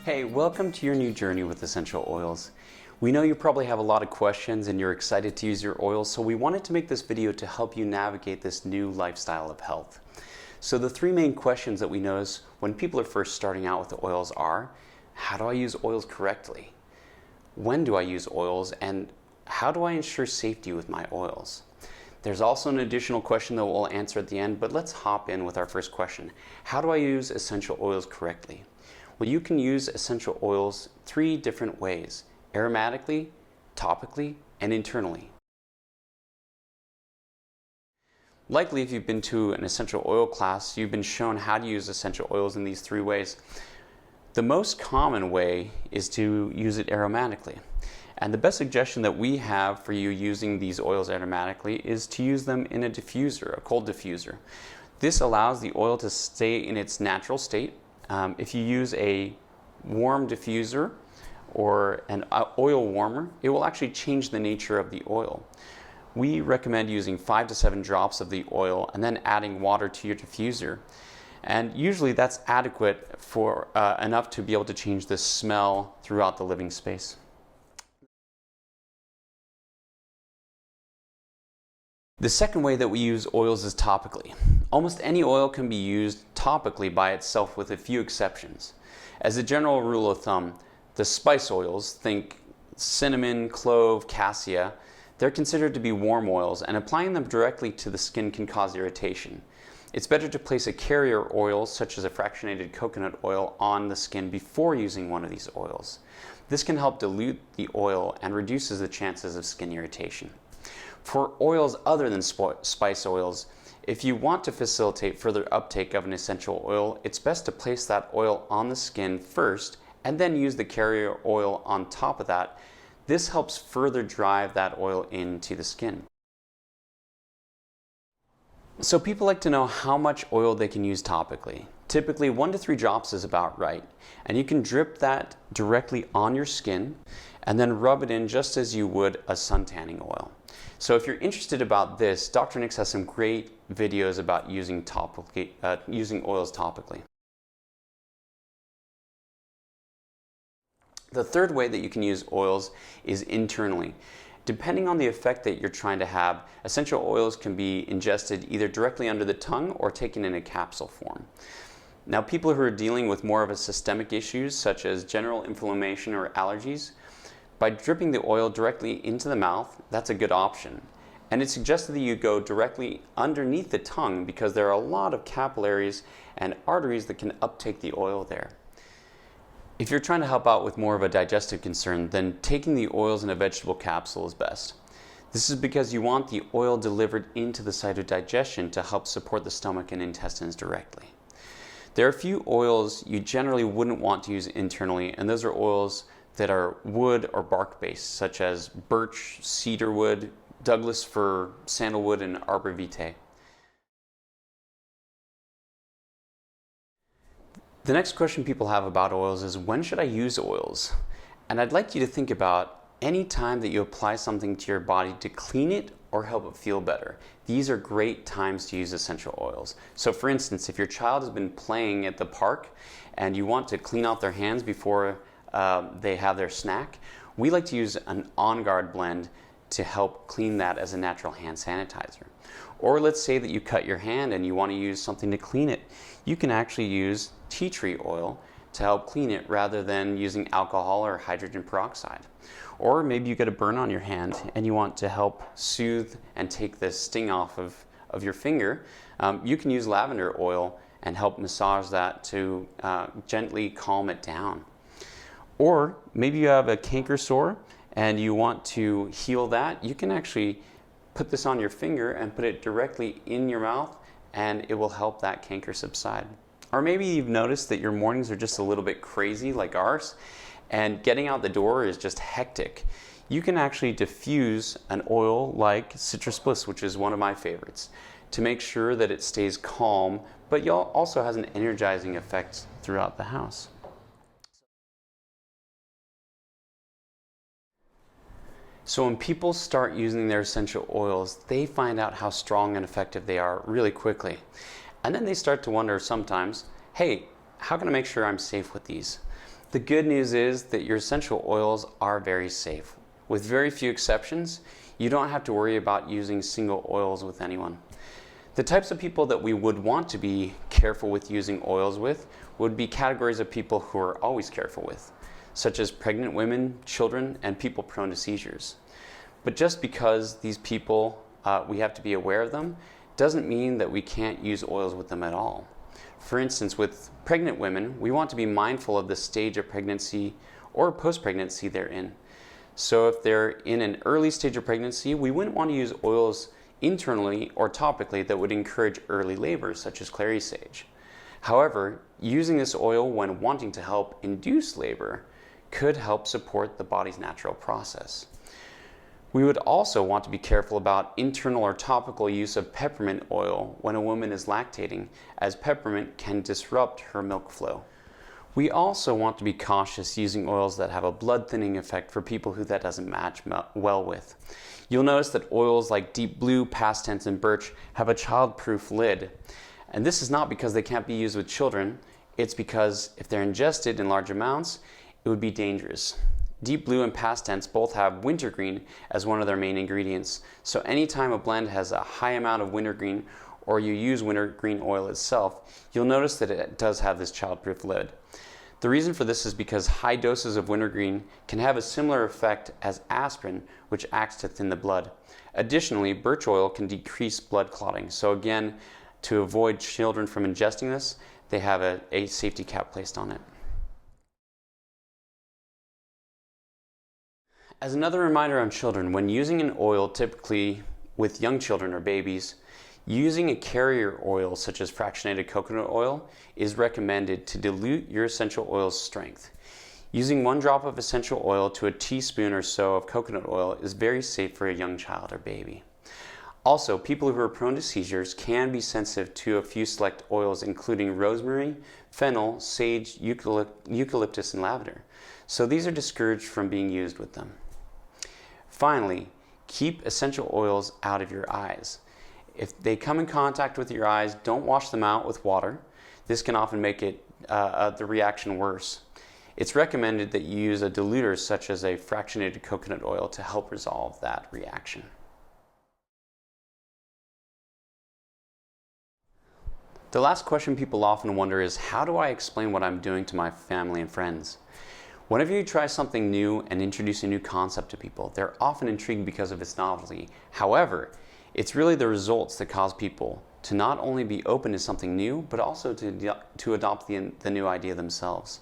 Hey, welcome to your new journey with essential oils. We know you probably have a lot of questions and you're excited to use your oils, so we wanted to make this video to help you navigate this new lifestyle of health. So the three main questions that we notice when people are first starting out with the oils are, how do I use oils correctly? When do I use oils? And how do I ensure safety with my oils? There's also an additional question that we'll answer at the end, but let's hop in with our first question. How do I use essential oils correctly? Well, you can use essential oils three different ways: aromatically, topically, and internally. Likely, if you've been to an essential oil class, you've been shown how to use essential oils in these three ways. The most common way is to use it aromatically. And the best suggestion that we have for you using these oils aromatically is to use them in a diffuser, a cold diffuser. This allows the oil to stay in its natural state. If you use a warm diffuser or an oil warmer, it will actually change the nature of the oil. We recommend using 5 to 7 drops of the oil and then adding water to your diffuser. And usually that's adequate for enough to be able to change the smell throughout the living space. The second way that we use oils is topically. Almost any oil can be used topically by itself with a few exceptions. As a general rule of thumb, the spice oils, think cinnamon, clove, cassia, they're considered to be warm oils, and applying them directly to the skin can cause irritation. It's better to place a carrier oil, such as a fractionated coconut oil, on the skin before using one of these oils. This can help dilute the oil and reduces the chances of skin irritation. For oils other than spice oils, if you want to facilitate further uptake of an essential oil, it's best to place that oil on the skin first and then use the carrier oil on top of that. This helps further drive that oil into the skin. So people like to know how much oil they can use topically. Typically 1 to 3 drops is about right. And you can drip that directly on your skin and then rub it in just as you would a suntanning oil. So if you're interested about this, Dr. Nix has some great videos about using oils topically. The third way that you can use oils is internally. Depending on the effect that you're trying to have, essential oils can be ingested either directly under the tongue or taken in a capsule form. Now, people who are dealing with more of a systemic issues, such as general inflammation or allergies, by dripping the oil directly into the mouth, that's a good option. And it's suggested that you go directly underneath the tongue because there are a lot of capillaries and arteries that can uptake the oil there. If you're trying to help out with more of a digestive concern, then taking the oils in a vegetable capsule is best. This is because you want the oil delivered into the site of digestion to help support the stomach and intestines directly. There are a few oils you generally wouldn't want to use internally, and those are oils that are wood or bark based, such as birch, cedarwood, Douglas fir, sandalwood, and arbor vitae. The next question people have about oils is, when should I use oils? And I'd like you to think about any time that you apply something to your body to clean it or help it feel better. These are great times to use essential oils. So for instance, if your child has been playing at the park and you want to clean out their hands before they have their snack, we like to use an On Guard blend to help clean that as a natural hand sanitizer. Or let's say that you cut your hand and you want to use something to clean it. You can actually use tea tree oil to help clean it rather than using alcohol or hydrogen peroxide. Or maybe you get a burn on your hand and you want to help soothe and take the sting off of your finger. You can use lavender oil and help massage that to gently calm it down. Or maybe you have a canker sore and you want to heal that. You can actually put this on your finger and put it directly in your mouth, and it will help that canker subside. Or maybe you've noticed that your mornings are just a little bit crazy like ours, and getting out the door is just hectic. You can actually diffuse an oil like Citrus Bliss, which is one of my favorites, to make sure that it stays calm, but also has an energizing effect throughout the house. So when people start using their essential oils, they find out how strong and effective they are really quickly. And then they start to wonder sometimes, hey, how can I make sure I'm safe with these? The good news is that your essential oils are very safe. With very few exceptions, you don't have to worry about using single oils with anyone. The types of people that we would want to be careful with using oils with would be categories of people who are always careful with, such as pregnant women, children, and people prone to seizures. But just because these people, we have to be aware of them, doesn't mean that we can't use oils with them at all. For instance, with pregnant women, we want to be mindful of the stage of pregnancy or post-pregnancy they're in. So if they're in an early stage of pregnancy, we wouldn't want to use oils internally or topically that would encourage early labor, such as clary sage. However, using this oil when wanting to help induce labor could help support the body's natural process. We would also want to be careful about internal or topical use of peppermint oil when a woman is lactating, as peppermint can disrupt her milk flow. We also want to be cautious using oils that have a blood thinning effect for people who that doesn't match well with. You'll notice that oils like Deep Blue, Past Tense, and Birch have a child-proof lid. And this is not because they can't be used with children, it's because if they're ingested in large amounts, it would be dangerous. Deep Blue and Past Tense both have wintergreen as one of their main ingredients, so anytime a blend has a high amount of wintergreen or you use wintergreen oil itself, you'll notice that it does have this childproof lid. The reason for this is because high doses of wintergreen can have a similar effect as aspirin, which acts to thin the blood. Additionally, birch oil can decrease blood clotting, so again, to avoid children from ingesting this, they have a safety cap placed on it. As another reminder on children, when using an oil, typically with young children or babies, using a carrier oil such as fractionated coconut oil is recommended to dilute your essential oil's strength. Using 1 drop of essential oil to a teaspoon or so of coconut oil is very safe for a young child or baby. Also, people who are prone to seizures can be sensitive to a few select oils including rosemary, fennel, sage, eucalyptus, and lavender. So these are discouraged from being used with them. Finally, keep essential oils out of your eyes. If they come in contact with your eyes, don't wash them out with water. This can often make the reaction worse. It's recommended that you use a diluter such as a fractionated coconut oil to help resolve that reaction. The last question people often wonder is, how do I explain what I'm doing to my family and friends? Whenever you try something new and introduce a new concept to people, they're often intrigued because of its novelty. However, it's really the results that cause people to not only be open to something new, but also to adopt the new idea themselves.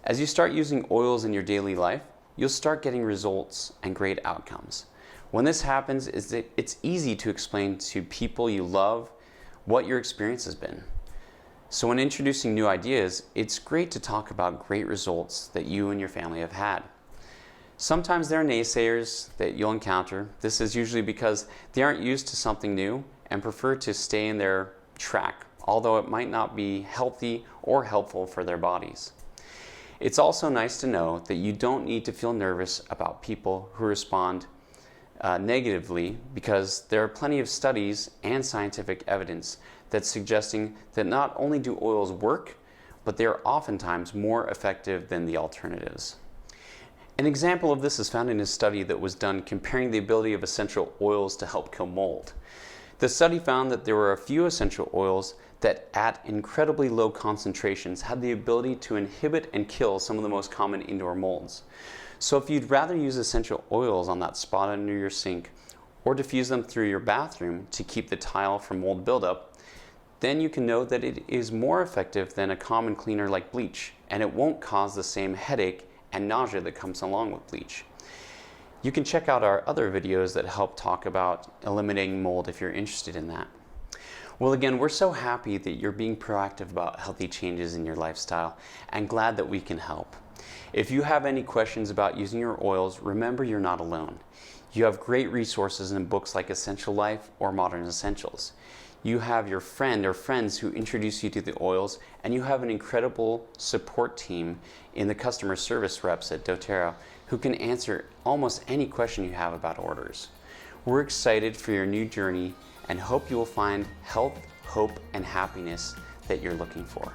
As you start using oils in your daily life, you'll start getting results and great outcomes. When this happens, it's easy to explain to people you love what your experience has been. So when introducing new ideas, it's great to talk about great results that you and your family have had. Sometimes there are naysayers that you'll encounter. This is usually because they aren't used to something new and prefer to stay in their track, although it might not be healthy or helpful for their bodies. It's also nice to know that you don't need to feel nervous about people who respond negatively, because there are plenty of studies and scientific evidence that's suggesting that not only do oils work, but they are oftentimes more effective than the alternatives. An example of this is found in a study that was done comparing the ability of essential oils to help kill mold. The study found that there were a few essential oils that at incredibly low concentrations had the ability to inhibit and kill some of the most common indoor molds. So if you'd rather use essential oils on that spot under your sink or diffuse them through your bathroom to keep the tile from mold buildup, then you can know that it is more effective than a common cleaner like bleach, and it won't cause the same headache and nausea that comes along with bleach. You can check out our other videos that help talk about eliminating mold if you're interested in that. Well, again, we're so happy that you're being proactive about healthy changes in your lifestyle and glad that we can help. If you have any questions about using your oils, remember you're not alone. You have great resources in books like Essential Life or Modern Essentials. You have your friend or friends who introduce you to the oils, and you have an incredible support team in the customer service reps at doTERRA who can answer almost any question you have about orders. We're excited for your new journey and hope you will find health, hope, and happiness that you're looking for.